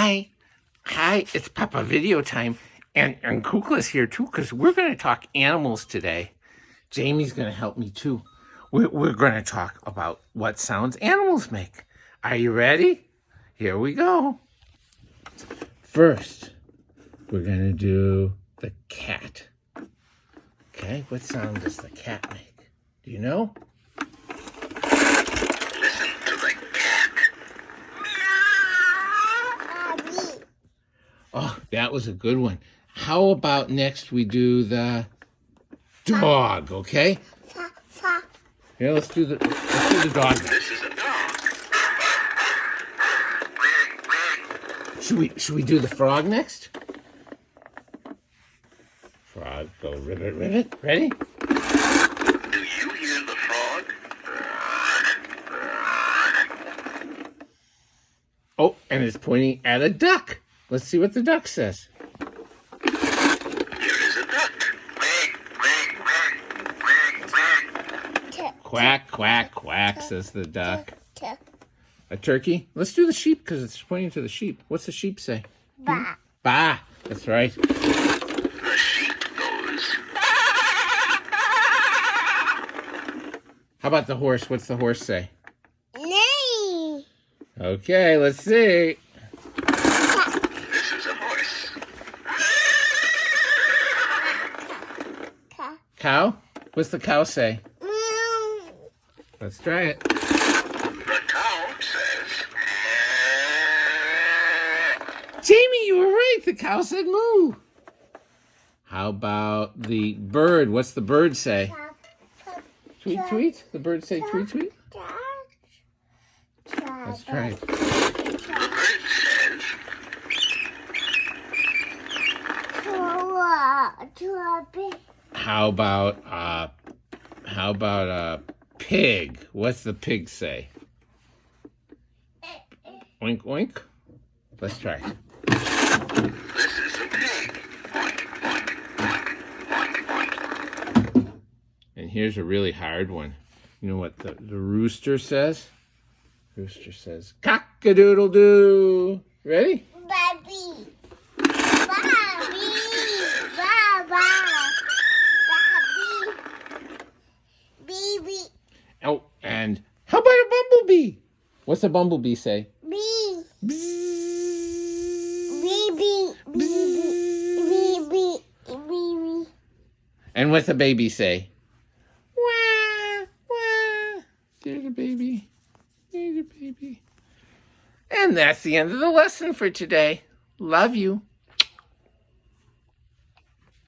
Hi. Hi, it's Papa Video Time. And Kukla's here too, because we're going to talk animals today. Jamie's going to help me too. We're going to talk about what sounds animals make. Are you ready? Here we go. First, we're going to do the cat. Okay, what sound does the cat make? Do you know? Listen to the cat. Oh, that was a good one. How about next we do the dog, okay? Here, let's do the dog. This is a dog. Should we do the frog next? Frog, go ribbit, ribbit. Ready? Do you hear the frog? Oh, and it's pointing at a duck. Let's see what the duck says. Here is a duck. Quack, quack, quack, says the duck. A turkey? Let's do the sheep because it's pointing to the sheep. What's the sheep say? Ba. Ba. That's right. The sheep goes. How about the horse? What's the horse say? Nay. Okay, let's see. This is a horse. Cow? What's the cow say? Let's try it. The cow says. Jamie, you were right. The cow said moo. How about the bird? What's the bird say? Tweet, tweet? The bird say tweet, tweet? Let's try it. The bird says. How about a pig? What's the pig say? Oink, oink. Let's try it. This is a pig. Oink, oink, oink, oink, oink. And here's a really hard one. You know what the rooster says? Rooster says, cock-a-doodle-doo. Ready? Baby. Baby. Baba. Baby. Baby. Oh, and how about a bumblebee? What's a bumblebee say? Bee. Bzzz. Baby. Baby. Baby. Baby. And what's a baby say? Wah, wah. There's a baby. There's a baby. And that's the end of the lesson for today. Love you.